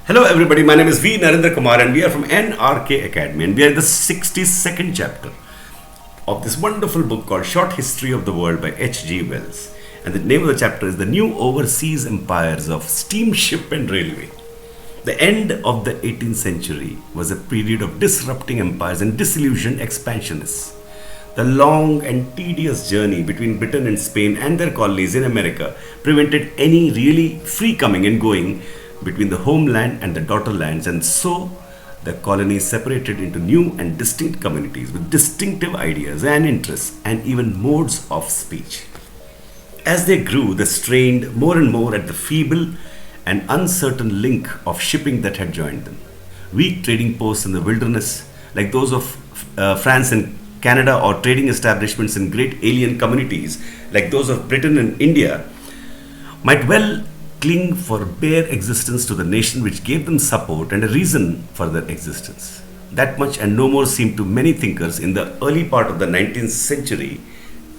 Hello everybody, my name is V. Narendra Kumar and we are from NRK Academy and we are in the 62nd chapter of this wonderful book called Short History of the World by H.G. Wells. And the name of the chapter is The New Overseas Empires of Steamship and Railway. The end of the 18th century was a period of disrupting empires and disillusioned expansionists. The long and tedious journey between Britain and Spain and their colonies in America prevented any really free coming and going between the homeland and the daughter lands, and so the colonies separated into new and distinct communities with distinctive ideas and interests and even modes of speech. As they grew, they strained more and more at the feeble and uncertain link of shipping that had joined them. Weak trading posts in the wilderness, like those of France and Canada, or trading establishments in great alien communities, like those of Britain and India, might well cling for bare existence to the nation which gave them support and a reason for their existence. That much and no more seemed to many thinkers in the early part of the 19th century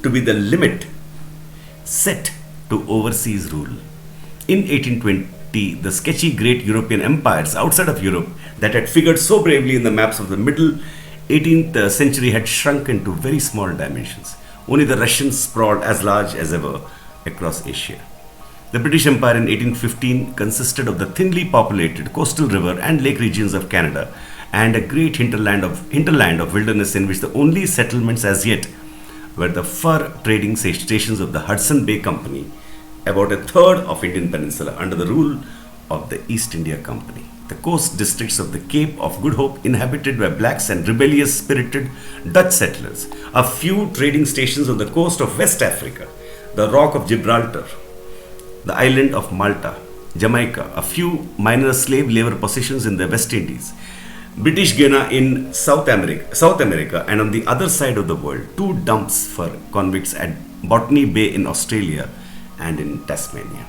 to be the limit set to overseas rule. In 1820, the sketchy great European empires outside of Europe that had figured so bravely in the maps of the middle 18th century had shrunken to very small dimensions. Only the Russians sprawled as large as ever across Asia. The British Empire in 1815 consisted of the thinly populated coastal river and lake regions of Canada and a great hinterland of wilderness in which the only settlements as yet were the fur trading stations of the Hudson Bay Company, about a third of Indian Peninsula under the rule of the East India Company. The coast districts of the Cape of Good Hope inhabited by blacks and rebellious spirited Dutch settlers, a few trading stations on the coast of West Africa, the Rock of Gibraltar, the island of Malta, Jamaica, a few minor slave labor positions in the West Indies, British Guiana in South America, and on the other side of the world, two dumps for convicts at Botany Bay in Australia and in Tasmania.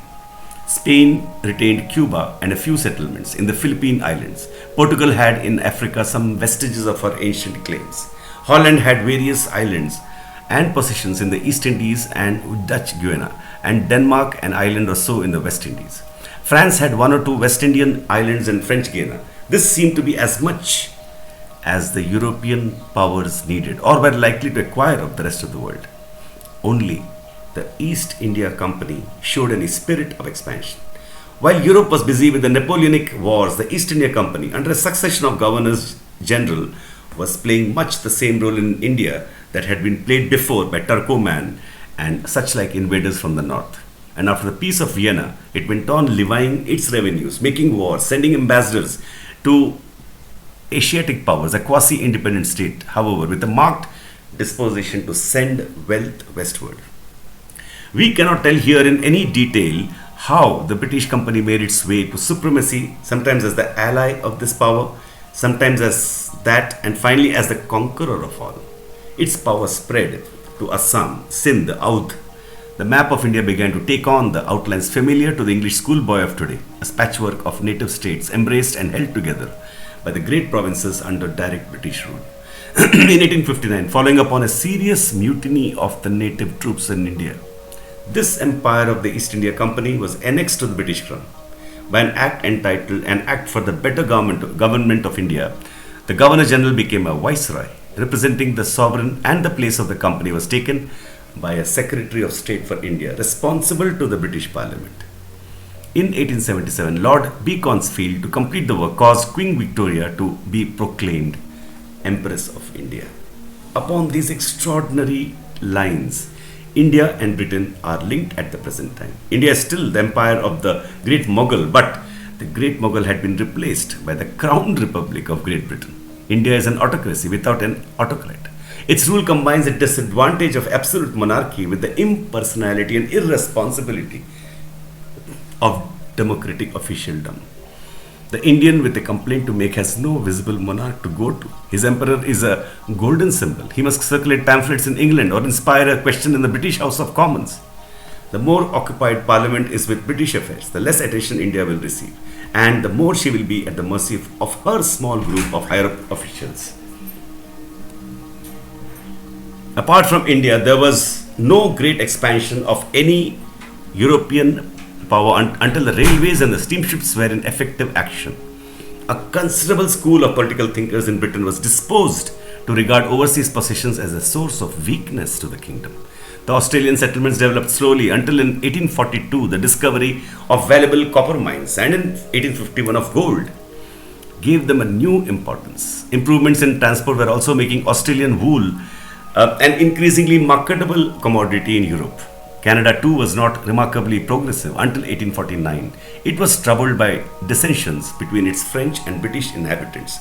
Spain retained Cuba and a few settlements in the Philippine Islands. Portugal had in Africa some vestiges of her ancient claims. Holland had various islands and possessions in the East Indies and Dutch Guiana, and Denmark an island or so in the West Indies. France had one or two West Indian islands and French Guiana. This seemed to be as much as the European powers needed or were likely to acquire of the rest of the world. Only the East India Company showed any spirit of expansion. While Europe was busy with the Napoleonic Wars, the East India Company, under a succession of governors general, was playing much the same role in India that had been played before by Turkoman and such like invaders from the north. And after the Peace of Vienna, it went on levying its revenues, making wars, sending ambassadors to Asiatic powers, a quasi-independent state, however, with a marked disposition to send wealth westward. We cannot tell here in any detail how the British Company made its way to supremacy, sometimes as the ally of this power, sometimes as that, and finally as the conqueror of all. Its power spread to Assam, Sindh, Oudh. The map of India began to take on the outlines familiar to the English schoolboy of today, a patchwork of native states embraced and held together by the great provinces under direct British rule. In 1859, following upon a serious mutiny of the native troops in India, this empire of the East India Company was annexed to the British Crown. By an act entitled An Act for the Better Government of India, the Governor General became a viceroy, representing the sovereign, and the place of the company was taken by a Secretary of State for India, responsible to the British Parliament. In 1877, Lord Beaconsfield, to complete the work, caused Queen Victoria to be proclaimed Empress of India. Upon these extraordinary lines, India and Britain are linked at the present time. India is still the empire of the Great Mughal, but the Great Mughal had been replaced by the Crowned Republic of Great Britain. India is an autocracy without an autocrat. Its rule combines the disadvantage of absolute monarchy with the impersonality and irresponsibility of democratic officialdom. The Indian with a complaint to make has no visible monarch to go to. His emperor is a golden symbol. He must circulate pamphlets in England or inspire a question in the British House of Commons. The more occupied Parliament is with British affairs, the less attention India will receive, and the more she will be at the mercy of her small group of higher officials. Apart from India, there was no great expansion of any European power until the railways and the steamships were in effective action. A considerable school of political thinkers in Britain was disposed to regard overseas possessions as a source of weakness to the kingdom. The Australian settlements developed slowly until in 1842 the discovery of valuable copper mines and in 1851 of gold gave them a new importance. Improvements in transport were also making Australian wool an increasingly marketable commodity in Europe. Canada too was not remarkably progressive until 1849. It was troubled by dissensions between its French and British inhabitants.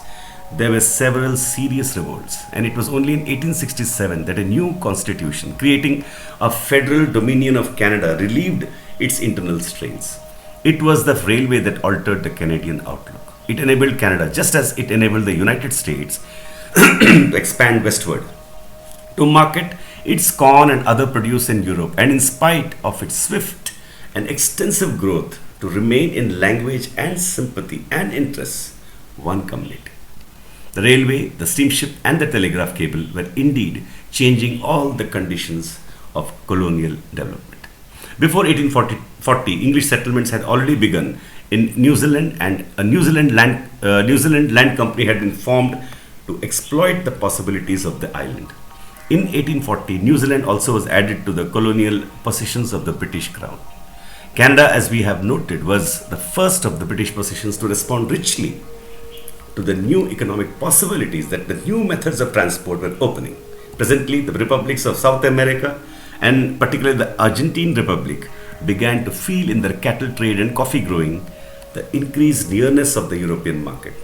There were several serious revolts, and it was only in 1867 that a new constitution, creating a federal dominion of Canada, relieved its internal strains. It was the railway that altered the Canadian outlook. It enabled Canada, just as it enabled the United States, to expand westward, to market its corn and other produce in Europe, and in spite of its swift and extensive growth, to remain in language and sympathy and interests one come late. The railway, the steamship, and the telegraph cable were indeed changing all the conditions of colonial development. Before 1840, English settlements had already begun in New Zealand, and a New Zealand Land Company had been formed to exploit the possibilities of the island. In 1840, New Zealand also was added to the colonial possessions of the British Crown. Canada, as we have noted, was the first of the British possessions to respond richly to the new economic possibilities that the new methods of transport were opening. Presently, the republics of South America, and particularly the Argentine Republic, began to feel in their cattle trade and coffee growing the increased nearness of the European market.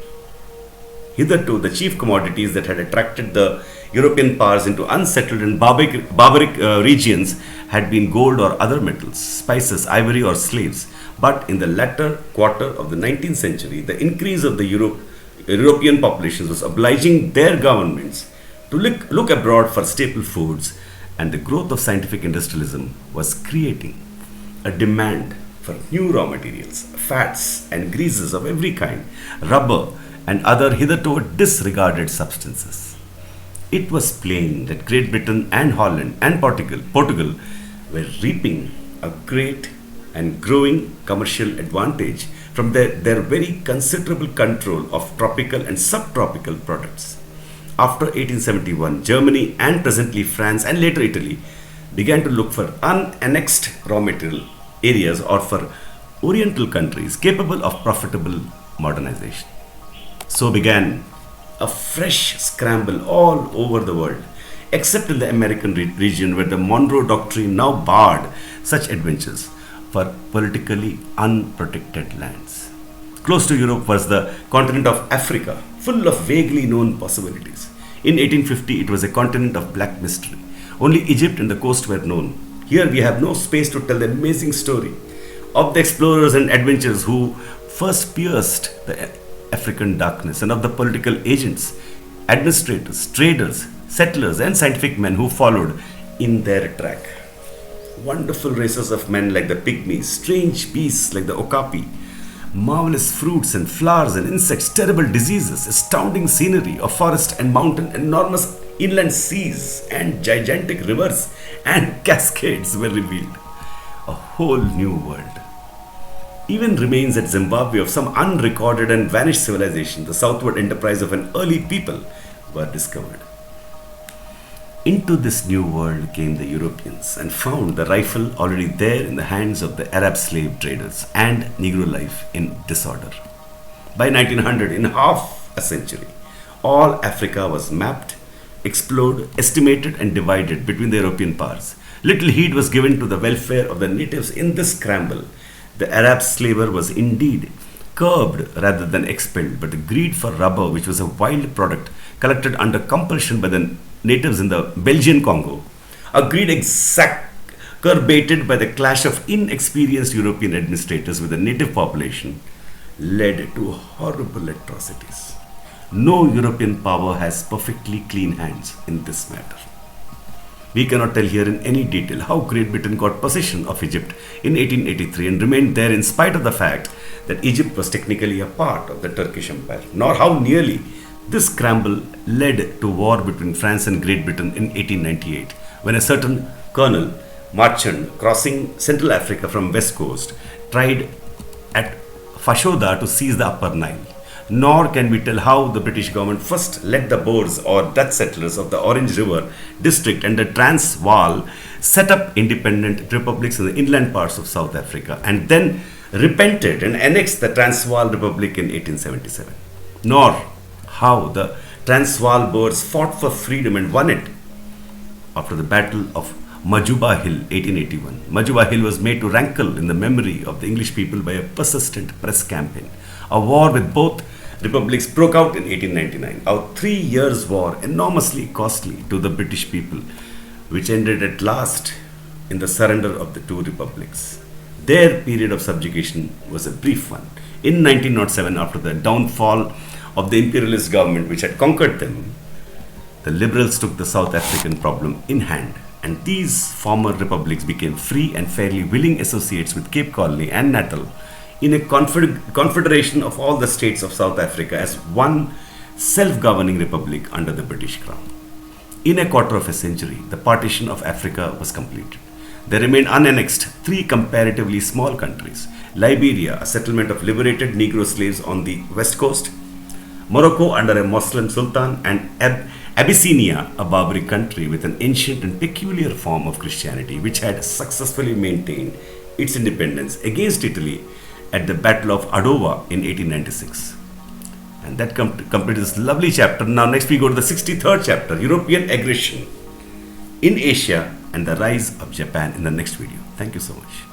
Hitherto, the chief commodities that had attracted the European powers into unsettled and barbaric regions had been gold or other metals, spices, ivory, or slaves. But in the latter quarter of the 19th century, the increase of the European populations was obliging their governments to look abroad for staple foods, and the growth of scientific industrialism was creating a demand for new raw materials, fats and greases of every kind, rubber, and other hitherto disregarded substances. It was plain that Great Britain and Holland and Portugal were reaping a great and growing commercial advantage from their very considerable control of tropical and subtropical products. After 1871, Germany and presently France and later Italy began to look for unannexed raw material areas or for Oriental countries capable of profitable modernization. So began a fresh scramble all over the world, except in the American region where the Monroe Doctrine now barred such adventures for politically unprotected lands. Close to Europe was the continent of Africa, full of vaguely known possibilities. In 1850, it was a continent of black mystery. Only Egypt and the coast were known. Here we have no space to tell the amazing story of the explorers and adventurers who first pierced the African darkness, and of the political agents, administrators, traders, settlers, and scientific men who followed in their track. Wonderful races of men like the pygmies, strange beasts like the okapi, marvelous fruits and flowers and insects, terrible diseases, astounding scenery of forest and mountain, enormous inland seas, and gigantic rivers and cascades were revealed. A whole new world. Even remains at Zimbabwe of some unrecorded and vanished civilization, the southward enterprise of an early people, were discovered. Into this new world came the Europeans and found the rifle already there in the hands of the Arab slave traders and Negro life in disorder. By 1900, in half a century, all Africa was mapped, explored, estimated, and divided between the European powers. Little heed was given to the welfare of the natives in this scramble. The Arab slaver was indeed curbed rather than expelled, but the greed for rubber, which was a wild product collected under compulsion by the natives in the Belgian Congo, a greed exacerbated by the clash of inexperienced European administrators with the native population, led to horrible atrocities. No European power has perfectly clean hands in this matter. We cannot tell here in any detail how Great Britain got possession of Egypt in 1883 and remained there in spite of the fact that Egypt was technically a part of the Turkish Empire, nor how nearly this scramble led to war between France and Great Britain in 1898, when a certain Colonel Marchand, crossing Central Africa from West Coast, tried at Fashoda to seize the Upper Nile. Nor can we tell how the British government first let the Boers or Dutch settlers of the Orange River district and the Transvaal set up independent republics in the inland parts of South Africa and then repented and annexed the Transvaal Republic in 1877. Nor how the Transvaal Boers fought for freedom and won it after the Battle of Majuba Hill, 1881. Majuba Hill was made to rankle in the memory of the English people by a persistent press campaign. A war with both republics broke out in 1899. Our 3 years' war, enormously costly to the British people, which ended at last in the surrender of the two republics. Their period of subjugation was a brief one. In 1907, after the downfall of the imperialist government which had conquered them, the liberals took the South African problem in hand, and these former republics became free and fairly willing associates with Cape Colony and Natal in a confederation of all the states of South Africa as one self-governing republic under the British Crown. In a quarter of a century, the partition of Africa was completed. There remained unannexed 3 comparatively small countries: Liberia, a settlement of liberated Negro slaves on the west coast; Morocco under a Muslim sultan; and Abyssinia, a barbaric country with an ancient and peculiar form of Christianity, which had successfully maintained its independence against Italy at the Battle of Adova in 1896. And that completes this lovely chapter. Now next we go to the 63rd chapter, European Aggression in Asia and the Rise of Japan, in the next video. Thank you so much.